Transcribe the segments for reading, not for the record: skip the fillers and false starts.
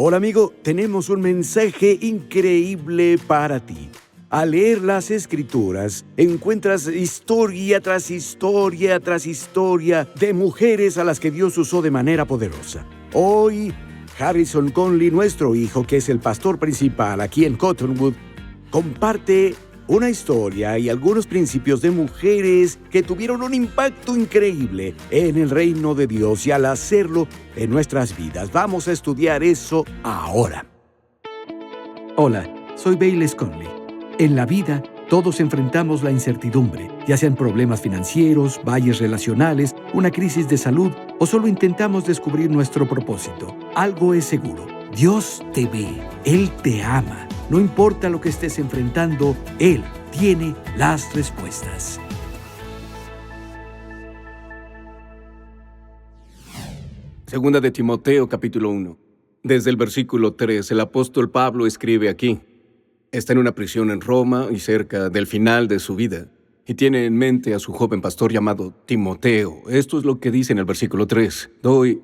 Hola amigo, tenemos un mensaje increíble para ti. Al leer las Escrituras, encuentras historia tras historia tras historia de mujeres a las que Dios usó de manera poderosa. Hoy, Harrison Conley, nuestro hijo, que es el pastor principal aquí en Cottonwood, comparte una historia y algunos principios de mujeres que tuvieron un impacto increíble en el reino de Dios y al hacerlo en nuestras vidas. Vamos a estudiar eso ahora. Hola, soy Bayless Conley. En la vida, todos enfrentamos la incertidumbre, ya sean problemas financieros, valles relacionales, una crisis de salud o solo intentamos descubrir nuestro propósito. Algo es seguro, Dios te ve, Él te ama. No importa lo que estés enfrentando, Él tiene las respuestas. Segunda de Timoteo, capítulo 1. Desde el versículo 3, el apóstol Pablo escribe aquí. Está en una prisión en Roma y cerca del final de su vida. Y tiene en mente a su joven pastor llamado Timoteo. Esto es lo que dice en el versículo 3. Doy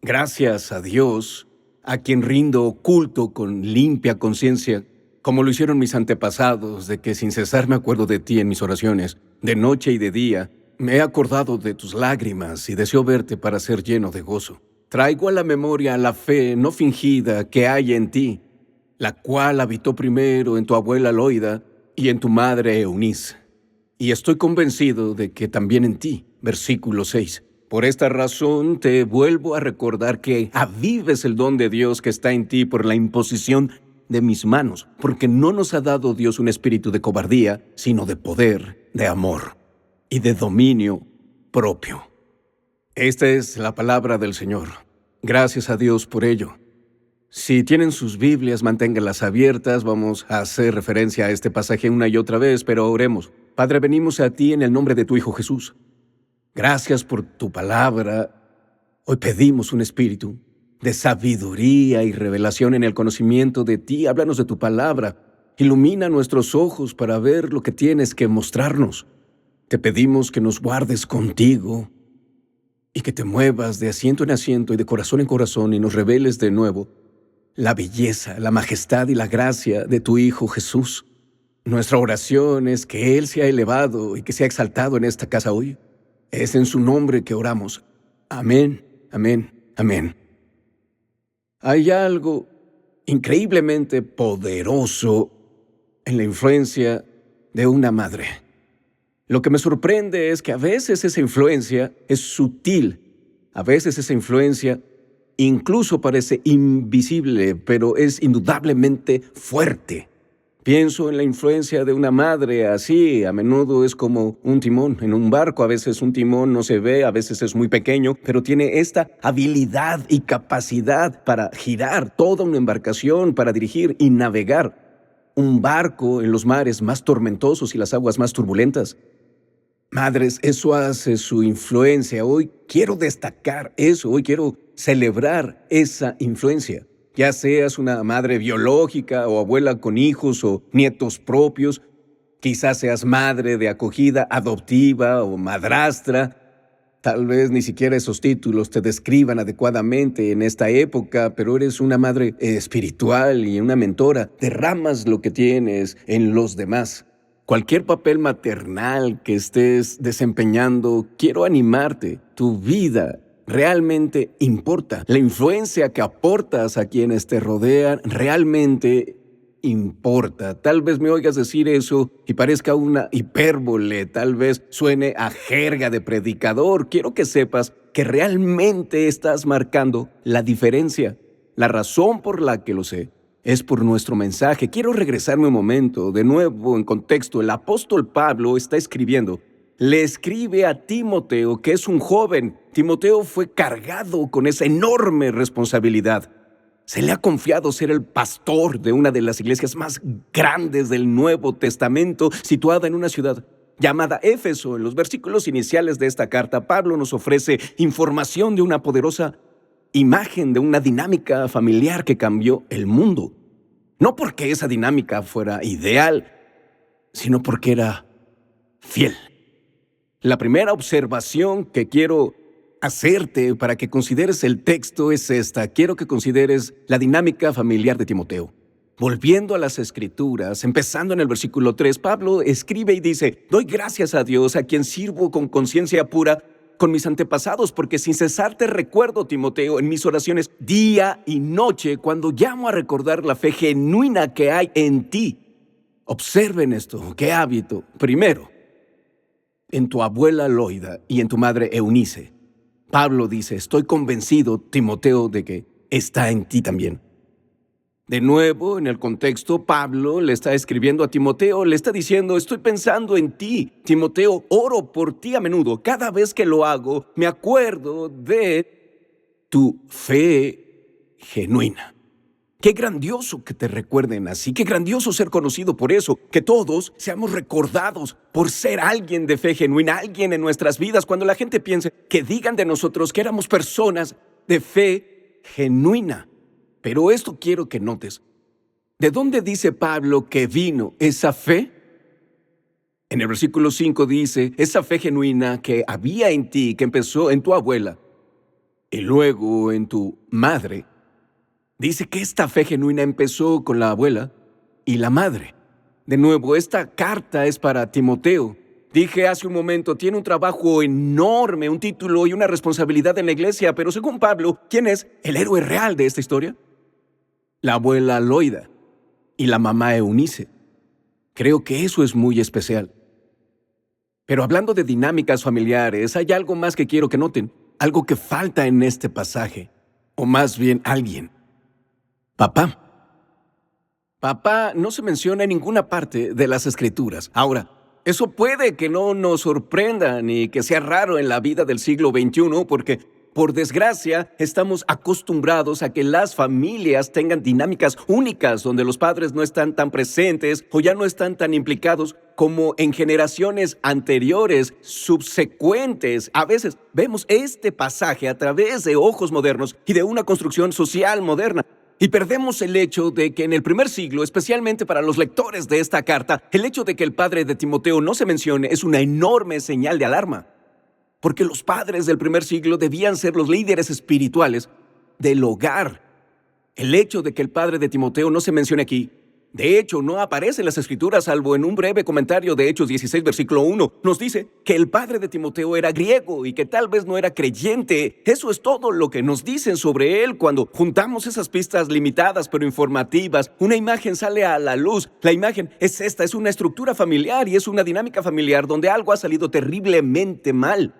gracias a Dios, a quien rindo culto con limpia conciencia, como lo hicieron mis antepasados, de que sin cesar me acuerdo de ti en mis oraciones, de noche y de día. Me he acordado de tus lágrimas y deseo verte para ser lleno de gozo. Traigo a la memoria la fe no fingida que hay en ti, la cual habitó primero en tu abuela Loida y en tu madre Eunice. Y estoy convencido de que también en ti. Versículo 6. Por esta razón te vuelvo a recordar que avives el don de Dios que está en ti por la imposición de mis manos, porque no nos ha dado Dios un espíritu de cobardía, sino de poder, de amor y de dominio propio. Esta es la palabra del Señor. Gracias a Dios por ello. Si tienen sus Biblias, manténganlas abiertas. Vamos a hacer referencia a este pasaje una y otra vez, pero oremos. Padre, venimos a ti en el nombre de tu Hijo Jesús. Gracias por tu palabra. Hoy pedimos un espíritu de sabiduría y revelación en el conocimiento de ti. Háblanos de tu palabra. Ilumina nuestros ojos para ver lo que tienes que mostrarnos. Te pedimos que nos guardes contigo y que te muevas de asiento en asiento y de corazón en corazón y nos reveles de nuevo la belleza, la majestad y la gracia de tu Hijo Jesús. Nuestra oración es que Él sea elevado y que sea exaltado en esta casa hoy. Es en su nombre que oramos. Amén, amén, amén. Hay algo increíblemente poderoso en la influencia de una madre. Lo que me sorprende es que a veces esa influencia es sutil, a veces esa influencia incluso parece invisible, pero es indudablemente fuerte. Pienso en la influencia de una madre así, a menudo es como un timón en un barco, a veces un timón no se ve, a veces es muy pequeño, pero tiene esta habilidad y capacidad para girar toda una embarcación, para dirigir y navegar un barco en los mares más tormentosos y las aguas más turbulentas. Madres, eso hace su influencia. Hoy quiero destacar eso, hoy quiero celebrar esa influencia. Ya seas una madre biológica o abuela con hijos o nietos propios, quizás seas madre de acogida adoptiva o madrastra. Tal vez ni siquiera esos títulos te describan adecuadamente en esta época, pero eres una madre espiritual y una mentora. Derramas lo que tienes en los demás. Cualquier papel maternal que estés desempeñando, quiero animarte. Tu vida realmente importa. La influencia que aportas a quienes te rodean realmente importa. Tal vez me oigas decir eso y parezca una hipérbole, tal vez suene a jerga de predicador. Quiero que sepas que realmente estás marcando la diferencia. La razón por la que lo sé es por nuestro mensaje. Quiero regresarme un momento, de nuevo en contexto. El apóstol Pablo está escribiendo. Le escribe a Timoteo, que es un joven. Timoteo fue cargado con esa enorme responsabilidad. Se le ha confiado ser el pastor de una de las iglesias más grandes del Nuevo Testamento, situada en una ciudad llamada Éfeso. En los versículos iniciales de esta carta, Pablo nos ofrece información de una poderosa imagen de una dinámica familiar que cambió el mundo. No porque esa dinámica fuera ideal, sino porque era fiel. La primera observación que quiero hacerte para que consideres el texto es esta. Quiero que consideres la dinámica familiar de Timoteo. Volviendo a las Escrituras, empezando en el versículo 3, Pablo escribe y dice: doy gracias a Dios, a quien sirvo con conciencia pura con mis antepasados, porque sin cesar te recuerdo, Timoteo, en mis oraciones día y noche, cuando llamo a recordar la fe genuina que hay en ti. Observen esto, qué hábito. Primero, en tu abuela Loida y en tu madre Eunice. Pablo dice: estoy convencido, Timoteo, de que está en ti también. De nuevo, en el contexto, Pablo le está escribiendo a Timoteo, le está diciendo: estoy pensando en ti, Timoteo, oro por ti a menudo. Cada vez que lo hago, me acuerdo de tu fe genuina. Qué grandioso que te recuerden así, qué grandioso ser conocido por eso, que todos seamos recordados por ser alguien de fe genuina, alguien en nuestras vidas. Cuando la gente piense, que digan de nosotros que éramos personas de fe genuina. Pero esto quiero que notes. ¿De dónde dice Pablo que vino esa fe? En el versículo 5 dice: esa fe genuina que había en ti, que empezó en tu abuela y luego en tu madre. Dice que esta fe genuina empezó con la abuela y la madre. De nuevo, esta carta es para Timoteo. Dije hace un momento, tiene un trabajo enorme, un título y una responsabilidad en la iglesia, pero según Pablo, ¿quién es el héroe real de esta historia? La abuela Loida y la mamá Eunice. Creo que eso es muy especial. Pero hablando de dinámicas familiares, hay algo más que quiero que noten, algo que falta en este pasaje, o más bien alguien. Papá. Papá no se menciona en ninguna parte de las Escrituras. Ahora, eso puede que no nos sorprenda ni que sea raro en la vida del siglo XXI, porque, por desgracia, estamos acostumbrados a que las familias tengan dinámicas únicas donde los padres no están tan presentes o ya no están tan implicados como en generaciones anteriores, subsecuentes. A veces vemos este pasaje a través de ojos modernos y de una construcción social moderna. Y perdemos el hecho de que en el primer siglo, especialmente para los lectores de esta carta, el hecho de que el padre de Timoteo no se mencione es una enorme señal de alarma. Porque los padres del primer siglo debían ser los líderes espirituales del hogar. El hecho de que el padre de Timoteo no se mencione aquí, de hecho, no aparece en las Escrituras, salvo en un breve comentario de Hechos 16, versículo 1. Nos dice que el padre de Timoteo era griego y que tal vez no era creyente. Eso es todo lo que nos dicen sobre él. Cuando juntamos esas pistas limitadas pero informativas, una imagen sale a la luz. La imagen es esta, es una estructura familiar y es una dinámica familiar donde algo ha salido terriblemente mal.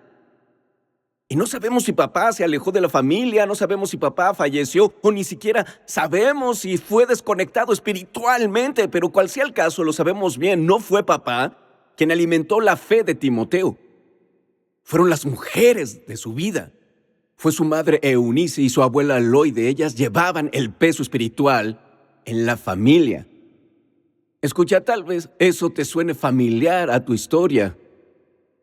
Y no sabemos si papá se alejó de la familia, no sabemos si papá falleció o ni siquiera sabemos si fue desconectado espiritualmente, pero cual sea el caso, lo sabemos bien, no fue papá quien alimentó la fe de Timoteo. Fueron las mujeres de su vida. Fue su madre Eunice y su abuela Loide. Ellas llevaban el peso espiritual en la familia. Escucha, tal vez eso te suene familiar a tu historia.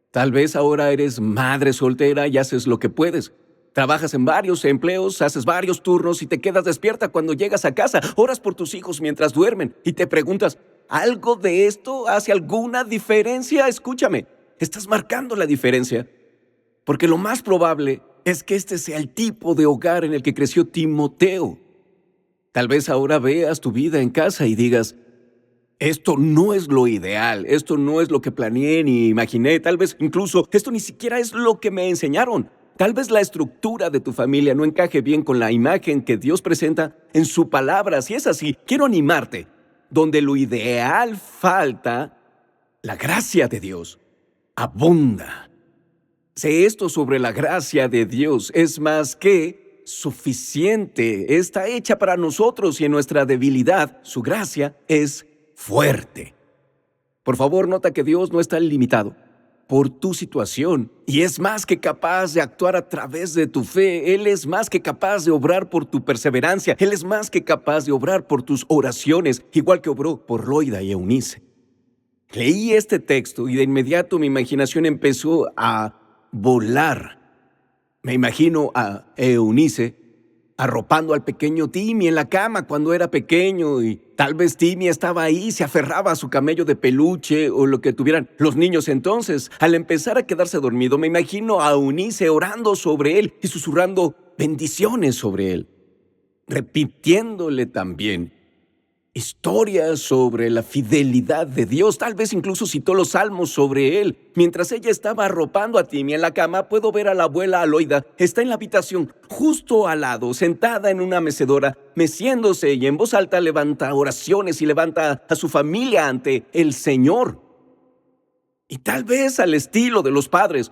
Tal vez ahora eres madre soltera y haces lo que puedes. Trabajas en varios empleos, haces varios turnos y te quedas despierta cuando llegas a casa. Oras por tus hijos mientras duermen y te preguntas, ¿algo de esto hace alguna diferencia? Escúchame, estás marcando la diferencia. Porque lo más probable es que este sea el tipo de hogar en el que creció Timoteo. Tal vez ahora veas tu vida en casa y digas, esto no es lo ideal, esto no es lo que planeé ni imaginé, tal vez incluso esto ni siquiera es lo que me enseñaron. Tal vez la estructura de tu familia no encaje bien con la imagen que Dios presenta en su palabra. Si es así, quiero animarte. Donde lo ideal falta, la gracia de Dios abunda. Sé esto sobre la gracia de Dios, es más que suficiente. Está hecha para nosotros y en nuestra debilidad, su gracia es fuerte. Por favor, nota que Dios no está limitado por tu situación y es más que capaz de actuar a través de tu fe. Él es más que capaz de obrar por tu perseverancia. Él es más que capaz de obrar por tus oraciones, igual que obró por Loida y Eunice. Leí este texto y de inmediato mi imaginación empezó a volar. Me imagino a Eunice arropando al pequeño Timmy en la cama cuando era pequeño, y tal vez Timmy estaba ahí, se aferraba a su camello de peluche o lo que tuvieran los niños entonces. Al empezar a quedarse dormido, me imagino a Eunice orando sobre él y susurrando bendiciones sobre él, repitiéndole también historias sobre la fidelidad de Dios. Tal vez incluso citó los salmos sobre él. Mientras ella estaba arropando a Timmy en la cama, puedo ver a la abuela Aloida. Está en la habitación, justo al lado, sentada en una mecedora, meciéndose, y en voz alta levanta oraciones y levanta a su familia ante el Señor. Y tal vez al estilo de los padres,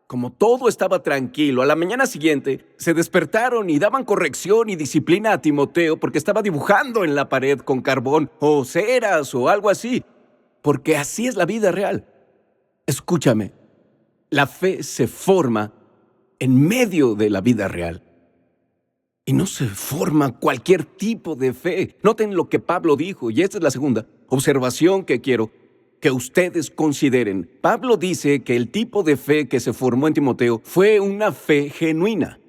como todo estaba tranquilo, a la mañana siguiente se despertaron y daban corrección y disciplina a Timoteo porque estaba dibujando en la pared con carbón o ceras o algo así, porque así es la vida real. Escúchame, la fe se forma en medio de la vida real. Y no se forma cualquier tipo de fe. Noten lo que Pablo dijo, y esta es la segunda observación que quiero que ustedes consideren. Pablo dice que el tipo de fe que se formó en Timoteo fue una fe genuina.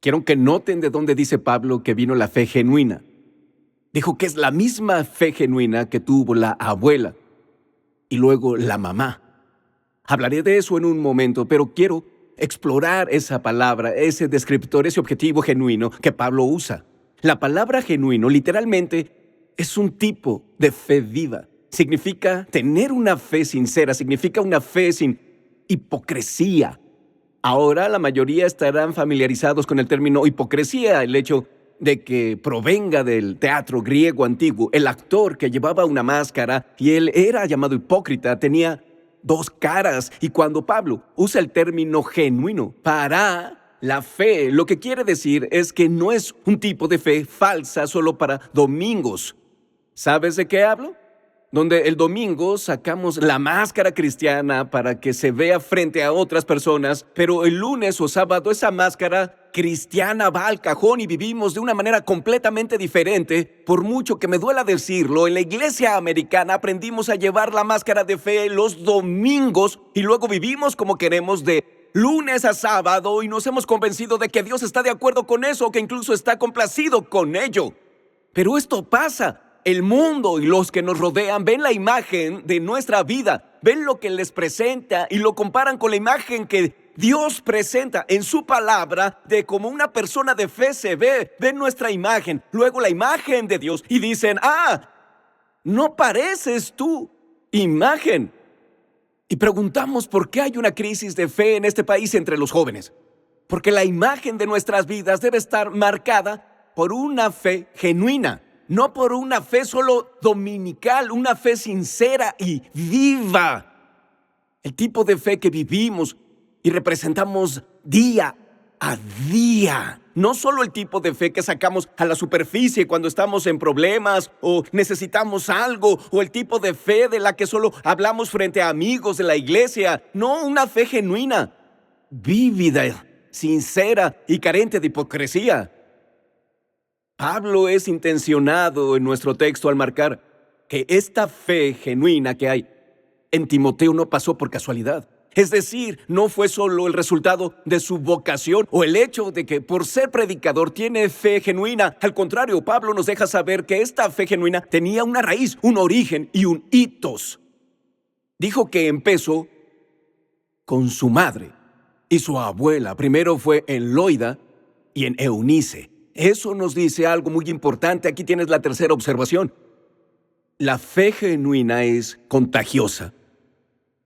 Quiero que noten de dónde dice Pablo que vino la fe genuina. Dijo que es la misma fe genuina que tuvo la abuela y luego la mamá. Hablaré de eso en un momento, pero quiero explorar esa palabra, ese descriptor, ese objetivo genuino que Pablo usa. La palabra genuino literalmente es un tipo de fe viva. Significa tener una fe sincera, significa una fe sin hipocresía. Ahora la mayoría estarán familiarizados con el término hipocresía, el hecho de que provenga del teatro griego antiguo. El actor que llevaba una máscara y él era llamado hipócrita tenía dos caras, y cuando Pablo usa el término genuino para la fe, lo que quiere decir es que no es un tipo de fe falsa solo para domingos. ¿Sabes de qué hablo? Donde el domingo sacamos la máscara cristiana para que se vea frente a otras personas, pero el lunes o sábado esa máscara cristiana va al cajón y vivimos de una manera completamente diferente. Por mucho que me duela decirlo, en la iglesia americana aprendimos a llevar la máscara de fe los domingos y luego vivimos como queremos de lunes a sábado, y nos hemos convencido de que Dios está de acuerdo con eso, que incluso está complacido con ello. Pero esto pasa. El mundo y los que nos rodean ven la imagen de nuestra vida, ven lo que les presenta y lo comparan con la imagen que Dios presenta en su palabra de cómo una persona de fe se ve. Ven nuestra imagen, luego la imagen de Dios y dicen, no pareces tu imagen. Y preguntamos por qué hay una crisis de fe en este país entre los jóvenes. Porque la imagen de nuestras vidas debe estar marcada por una fe genuina. No por una fe solo dominical, una fe sincera y viva. El tipo de fe que vivimos y representamos día a día. No solo el tipo de fe que sacamos a la superficie cuando estamos en problemas o necesitamos algo, o el tipo de fe de la que solo hablamos frente a amigos de la iglesia. No, una fe genuina, vívida, sincera y carente de hipocresía. Pablo es intencionado en nuestro texto al marcar que esta fe genuina que hay en Timoteo no pasó por casualidad. Es decir, no fue solo el resultado de su vocación o el hecho de que por ser predicador tiene fe genuina. Al contrario, Pablo nos deja saber que esta fe genuina tenía una raíz, un origen y un hitos. Dijo que empezó con su madre y su abuela. Primero fue en Loida y en Eunice. Eso nos dice algo muy importante. Aquí tienes la tercera observación. La fe genuina es contagiosa.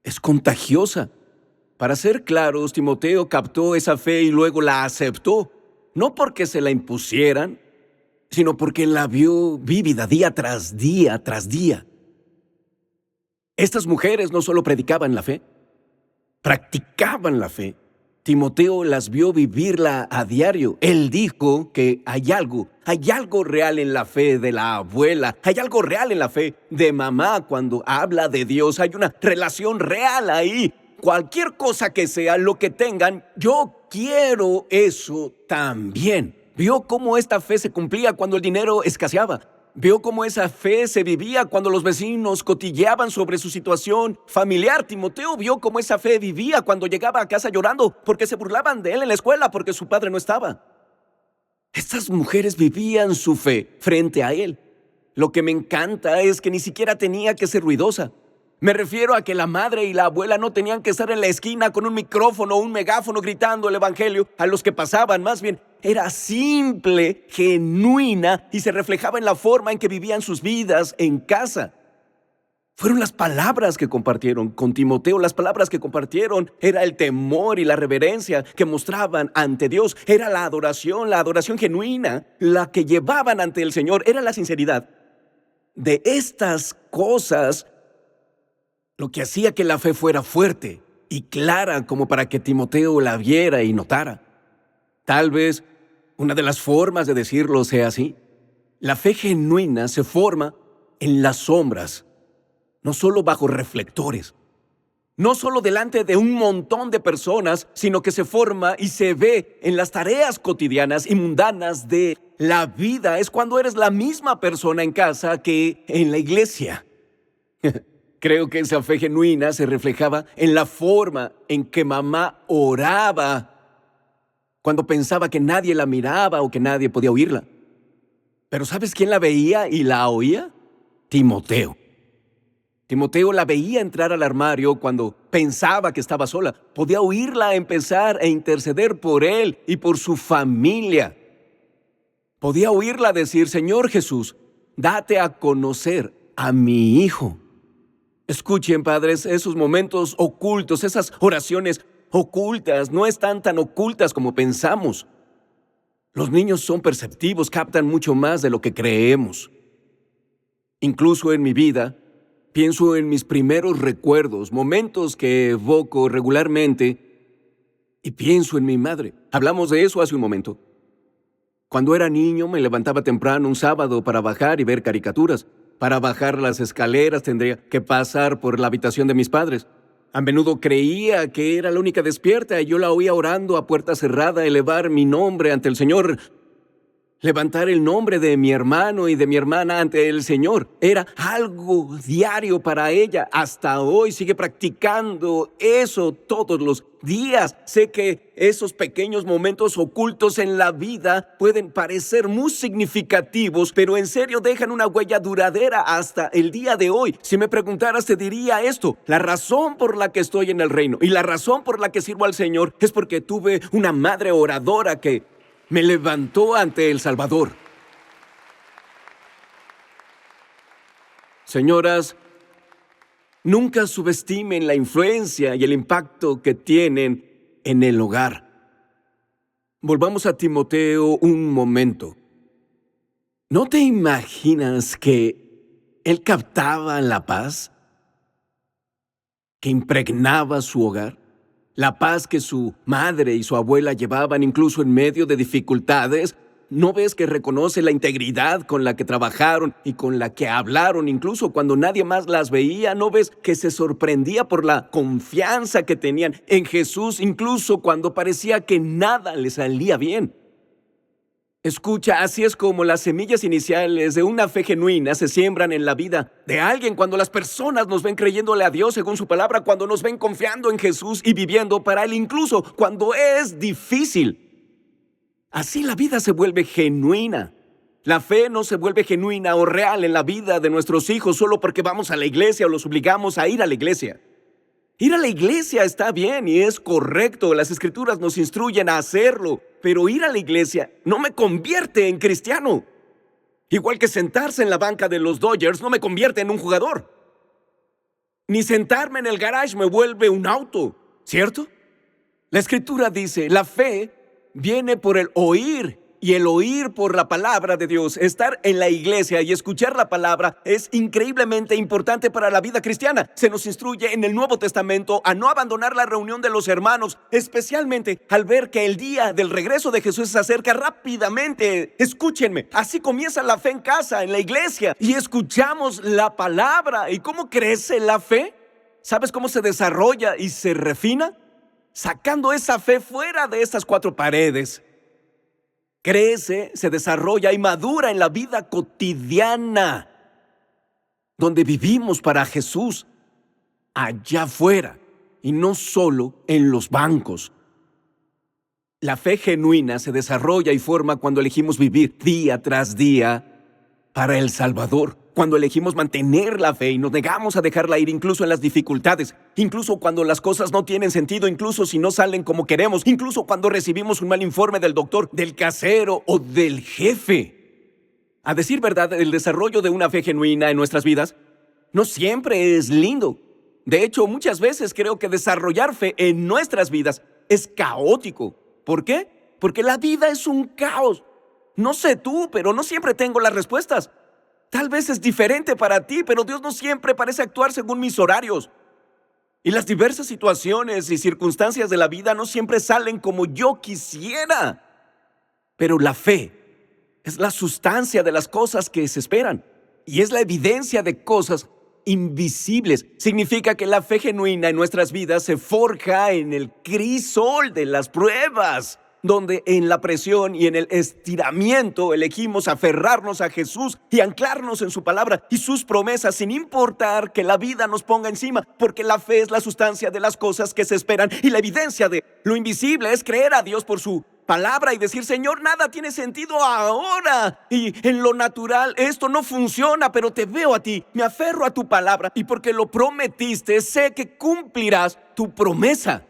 Es contagiosa. Para ser claros, Timoteo captó esa fe y luego la aceptó. No porque se la impusieran, sino porque la vio vívida día tras día tras día. Estas mujeres no solo predicaban la fe, practicaban la fe. Timoteo las vio vivirla a diario. Él dijo que hay algo real en la fe de la abuela, hay algo real en la fe de mamá cuando habla de Dios. Hay una relación real ahí. Cualquier cosa que sea lo que tengan, yo quiero eso también. Vio cómo esta fe se cumplía cuando el dinero escaseaba. Vio cómo esa fe se vivía cuando los vecinos cotilleaban sobre su situación familiar. Timoteo vio cómo esa fe vivía cuando llegaba a casa llorando porque se burlaban de él en la escuela porque su padre no estaba. Estas mujeres vivían su fe frente a él. Lo que me encanta es que ni siquiera tenía que ser ruidosa. Me refiero a que la madre y la abuela no tenían que estar en la esquina con un micrófono o un megáfono gritando el evangelio a los que pasaban. Más bien, era simple, genuina y se reflejaba en la forma en que vivían sus vidas en casa. Fueron las palabras que compartieron con Timoteo. Las palabras que compartieron era el temor y la reverencia que mostraban ante Dios. Era la adoración genuina, la que llevaban ante el Señor. Era la sinceridad. De estas cosas, lo que hacía que la fe fuera fuerte y clara como para que Timoteo la viera y notara. Tal vez una de las formas de decirlo sea así. La fe genuina se forma en las sombras. No solo bajo reflectores, no solo delante de un montón de personas, sino que se forma y se ve en las tareas cotidianas y mundanas de la vida. Es cuando eres la misma persona en casa que en la iglesia. Creo que esa fe genuina se reflejaba en la forma en que mamá oraba cuando pensaba que nadie la miraba o que nadie podía oírla. Pero ¿sabes quién la veía y la oía? Timoteo. Timoteo la veía entrar al armario cuando pensaba que estaba sola. Podía oírla empezar a interceder por él y por su familia. Podía oírla decir: Señor Jesús, date a conocer a mi hijo. Escuchen, padres, esos momentos ocultos, esas oraciones ocultas, no están tan ocultas como pensamos. Los niños son perceptivos, captan mucho más de lo que creemos. Incluso en mi vida, pienso en mis primeros recuerdos, momentos que evoco regularmente, y pienso en mi madre. Hablamos de eso hace un momento. Cuando era niño, me levantaba temprano un sábado para bajar y ver caricaturas. Para bajar las escaleras tendría que pasar por la habitación de mis padres. A menudo creía que era la única despierta y yo la oía orando a puerta cerrada, elevar mi nombre ante el Señor. Levantar el nombre de mi hermano y de mi hermana ante el Señor era algo diario para ella. Hasta hoy sigue practicando eso todos los días. Sé que esos pequeños momentos ocultos en la vida pueden parecer muy significativos, pero en serio dejan una huella duradera hasta el día de hoy. Si me preguntaras, te diría esto: la razón por la que estoy en el reino y la razón por la que sirvo al Señor es porque tuve una madre oradora que me levantó ante el Salvador. Señoras, nunca subestimen la influencia y el impacto que tienen en el hogar. Volvamos a Timoteo un momento. ¿No te imaginas que él captaba la paz que impregnaba su hogar? La paz que su madre y su abuela llevaban incluso en medio de dificultades. ¿No ves que reconoce la integridad con la que trabajaron y con la que hablaron, incluso cuando nadie más las veía? ¿No ves que se sorprendía por la confianza que tenían en Jesús, incluso cuando parecía que nada le salía bien? Escucha, así es como las semillas iniciales de una fe genuina se siembran en la vida de alguien cuando las personas nos ven creyéndole a Dios según su palabra, cuando nos ven confiando en Jesús y viviendo para Él, incluso cuando es difícil. Así la vida se vuelve genuina. La fe no se vuelve genuina o real en la vida de nuestros hijos solo porque vamos a la iglesia o los obligamos a ir a la iglesia. Ir a la iglesia está bien y es correcto, las Escrituras nos instruyen a hacerlo, pero ir a la iglesia no me convierte en cristiano. Igual que sentarse en la banca de los Dodgers no me convierte en un jugador. Ni sentarme en el garage me vuelve un auto, ¿cierto? La Escritura dice, la fe viene por el oír y el oír por la palabra de Dios. Estar en la iglesia y escuchar la palabra es increíblemente importante para la vida cristiana. Se nos instruye en el Nuevo Testamento a no abandonar la reunión de los hermanos, especialmente al ver que el día del regreso de Jesús se acerca rápidamente. Escúchenme, así comienza la fe en casa, en la iglesia, y escuchamos la palabra. ¿Y cómo crece la fe? ¿Sabes cómo se desarrolla y se refina? Sacando esa fe fuera de estas cuatro paredes. Crece, se desarrolla y madura en la vida cotidiana, donde vivimos para Jesús, allá afuera, y no solo en los bancos. La fe genuina se desarrolla y forma cuando elegimos vivir día tras día para el Salvador, cuando elegimos mantener la fe y nos negamos a dejarla ir incluso en las dificultades, incluso cuando las cosas no tienen sentido, incluso si no salen como queremos, incluso cuando recibimos un mal informe del doctor, del casero o del jefe. A decir verdad, el desarrollo de una fe genuina en nuestras vidas no siempre es lindo. De hecho, muchas veces creo que desarrollar fe en nuestras vidas es caótico. ¿Por qué? Porque la vida es un caos. No sé tú, pero no siempre tengo las respuestas. Tal vez es diferente para ti, pero Dios no siempre parece actuar según mis horarios. Y las diversas situaciones y circunstancias de la vida no siempre salen como yo quisiera. Pero la fe es la sustancia de las cosas que se esperan y es la evidencia de cosas invisibles. Significa que la fe genuina en nuestras vidas se forja en el crisol de las pruebas, donde en la presión y en el estiramiento elegimos aferrarnos a Jesús y anclarnos en su palabra y sus promesas sin importar que la vida nos ponga encima, porque la fe es la sustancia de las cosas que se esperan y la evidencia de lo invisible es creer a Dios por su palabra y decir: Señor, nada tiene sentido ahora y en lo natural esto no funciona, pero te veo a ti, me aferro a tu palabra y porque lo prometiste sé que cumplirás tu promesa.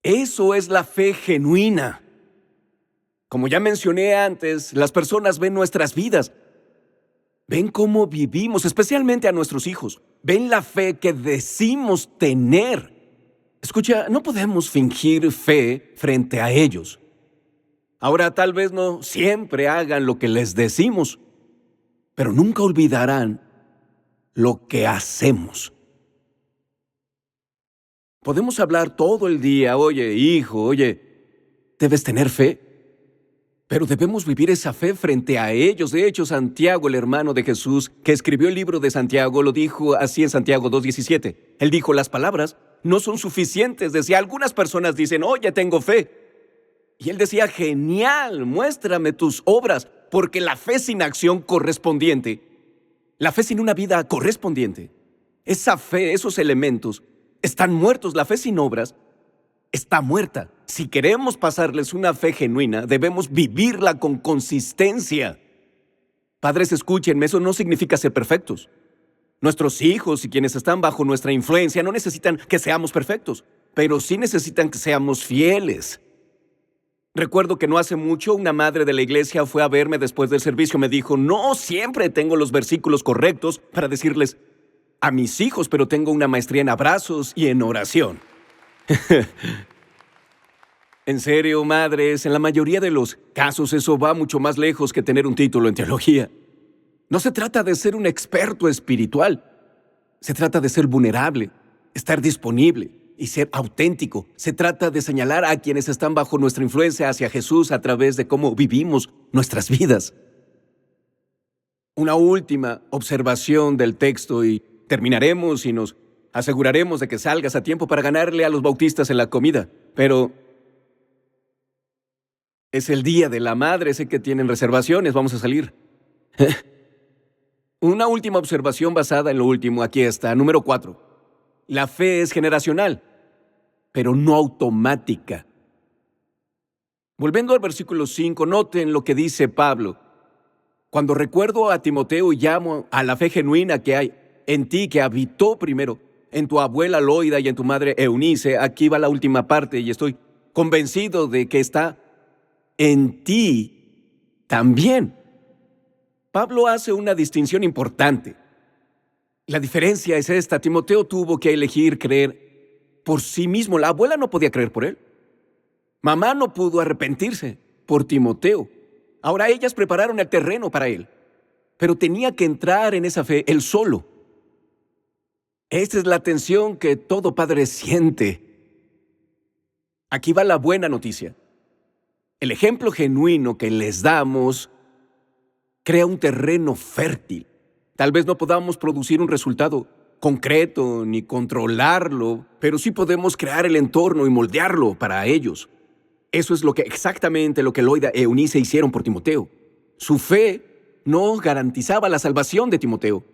Eso es la fe genuina. Como ya mencioné antes, las personas ven nuestras vidas, ven cómo vivimos, especialmente a nuestros hijos, ven la fe que decimos tener. Escucha, no podemos fingir fe frente a ellos. Ahora, tal vez no siempre hagan lo que les decimos, pero nunca olvidarán lo que hacemos. Podemos hablar todo el día: oye, hijo, oye, debes tener fe. Pero debemos vivir esa fe frente a ellos. De hecho, Santiago, el hermano de Jesús, que escribió el libro de Santiago, lo dijo así en Santiago 2:17. Él dijo: las palabras no son suficientes. Decía, algunas personas dicen: oye, tengo fe. Y él decía: genial, muéstrame tus obras, porque la fe sin acción correspondiente, la fe sin una vida correspondiente, esa fe, esos elementos, están muertos. La fe sin obras está muerta. Si queremos pasarles una fe genuina, debemos vivirla con consistencia. Padres, escúchenme, eso no significa ser perfectos. Nuestros hijos y quienes están bajo nuestra influencia no necesitan que seamos perfectos, pero sí necesitan que seamos fieles. Recuerdo que no hace mucho una madre de la iglesia fue a verme después del servicio. Me dijo: no siempre tengo los versículos correctos para decirles a mis hijos, pero tengo una maestría en abrazos y en oración. En serio, madres, en la mayoría de los casos eso va mucho más lejos que tener un título en teología. No se trata de ser un experto espiritual. Se trata de ser vulnerable, estar disponible y ser auténtico. Se trata de señalar a quienes están bajo nuestra influencia hacia Jesús a través de cómo vivimos nuestras vidas. Una última observación del texto y terminaremos y nos aseguraremos de que salgas a tiempo para ganarle a los bautistas en la comida. Pero es el Día de la Madre, sé que tienen reservaciones, vamos a salir. Una última observación basada en lo último, aquí está, número 4. La fe es generacional, pero no automática. Volviendo al versículo 5, noten lo que dice Pablo. Cuando recuerdo a Timoteo y llamo a la fe genuina que hay en ti, que habitó primero en tu abuela Loida y en tu madre Eunice, aquí va la última parte y estoy convencido de que está en ti también. Pablo hace una distinción importante. La diferencia es esta: Timoteo tuvo que elegir creer por sí mismo. La abuela no podía creer por él. Mamá no pudo arrepentirse por Timoteo. Ahora ellas prepararon el terreno para él, pero tenía que entrar en esa fe él solo. Esta es la tensión que todo padre siente. Aquí va la buena noticia. El ejemplo genuino que les damos crea un terreno fértil. Tal vez no podamos producir un resultado concreto ni controlarlo, pero sí podemos crear el entorno y moldearlo para ellos. Eso es exactamente lo que Loida y Eunice hicieron por Timoteo. Su fe no garantizaba la salvación de Timoteo,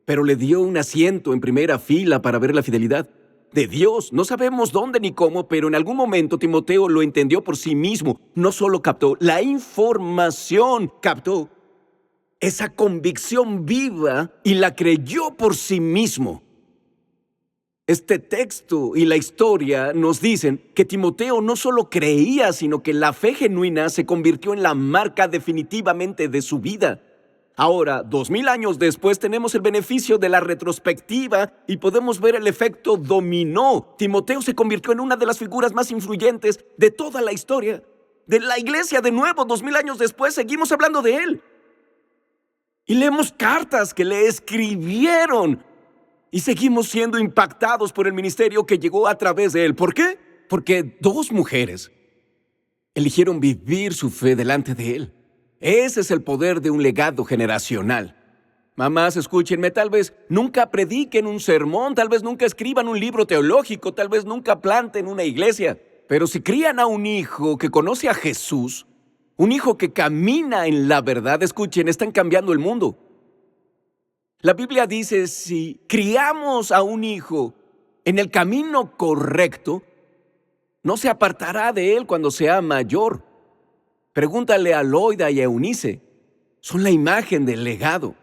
pero le dio un asiento en primera fila para ver la fidelidad. de Dios. No sabemos dónde ni cómo, pero en algún momento Timoteo lo entendió por sí mismo. No solo captó la información, captó esa convicción viva y la creyó por sí mismo. Este texto y la historia nos dicen que Timoteo no solo creía, sino que la fe genuina se convirtió en la marca definitivamente de su vida. Ahora, 2000 años después, tenemos el beneficio de la retrospectiva y podemos ver el efecto dominó. Timoteo se convirtió en una de las figuras más influyentes de toda la historia de la iglesia. De nuevo, 2000 años después, seguimos hablando de él. Y leemos cartas que le escribieron. Y seguimos siendo impactados por el ministerio que llegó a través de él. ¿Por qué? Porque 2 mujeres eligieron vivir su fe delante de él. Ese es el poder de un legado generacional. Mamás, escúchenme, tal vez nunca prediquen un sermón, tal vez nunca escriban un libro teológico, tal vez nunca planten una iglesia. Pero si crían a un hijo que conoce a Jesús, un hijo que camina en la verdad, escuchen, están cambiando el mundo. La Biblia dice, si criamos a un hijo en el camino correcto, no se apartará de él cuando sea mayor. Pregúntale a Loida y a Eunice. Son la imagen del legado.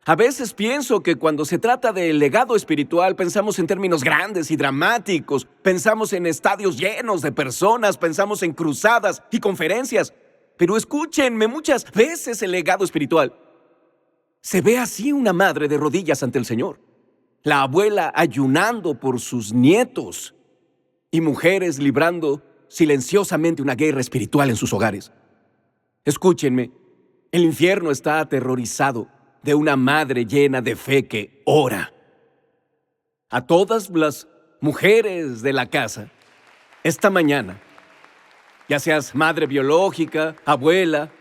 A veces pienso que cuando se trata del legado espiritual, pensamos en términos grandes y dramáticos. Pensamos en estadios llenos de personas, pensamos en cruzadas y conferencias. Pero escúchenme, muchas veces el legado espiritual se ve así: una madre de rodillas ante el Señor, la abuela ayunando por sus nietos y mujeres librando silenciosamente una guerra espiritual en sus hogares. Escúchenme, el infierno está aterrorizado de una madre llena de fe que ora. A todas las mujeres de la casa, esta mañana, ya seas madre biológica, abuela,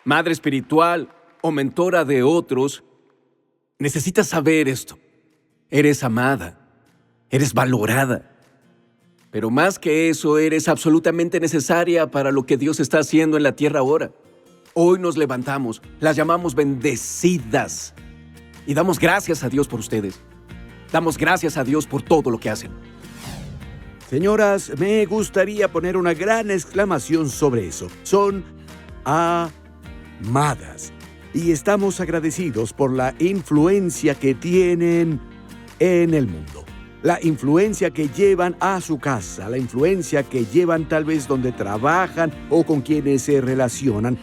madre espiritual o mentora de otros, necesitas saber esto. Eres amada, eres valorada. Pero más que eso, eres absolutamente necesaria para lo que Dios está haciendo en la tierra ahora. Hoy nos levantamos, las llamamos bendecidas. Y damos gracias a Dios por ustedes. Damos gracias a Dios por todo lo que hacen. Señoras, me gustaría poner una gran exclamación sobre eso. Son amadas. Y estamos agradecidos por la influencia que tienen en el mundo. La influencia que llevan a su casa, la influencia que llevan tal vez donde trabajan o con quienes se relacionan.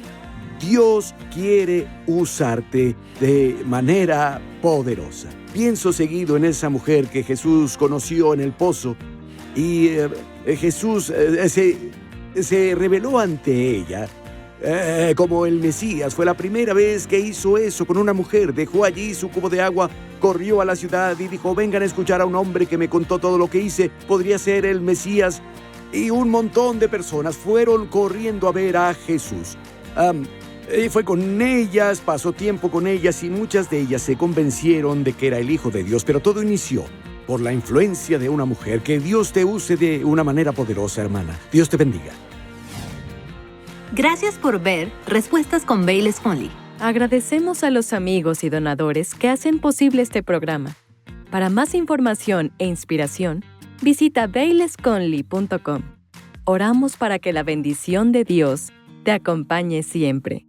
Dios quiere usarte de manera poderosa. Pienso seguido en esa mujer que Jesús conoció en el pozo y Jesús se reveló ante ella como el Mesías. Fue la primera vez que hizo eso con una mujer. Dejó allí su cubo de agua, corrió a la ciudad y dijo: vengan a escuchar a un hombre que me contó todo lo que hice. Podría ser el Mesías. Y un montón de personas fueron corriendo a ver a Jesús. Fue con ellas, pasó tiempo con ellas y muchas de ellas se convencieron de que era el Hijo de Dios. Pero todo inició por la influencia de una mujer. Que Dios te use de una manera poderosa, hermana. Dios te bendiga. Gracias por ver Respuestas con Bayless Conley. Agradecemos a los amigos y donadores que hacen posible este programa. Para más información e inspiración, visita baylessconley.com. Oramos para que la bendición de Dios te acompañe siempre.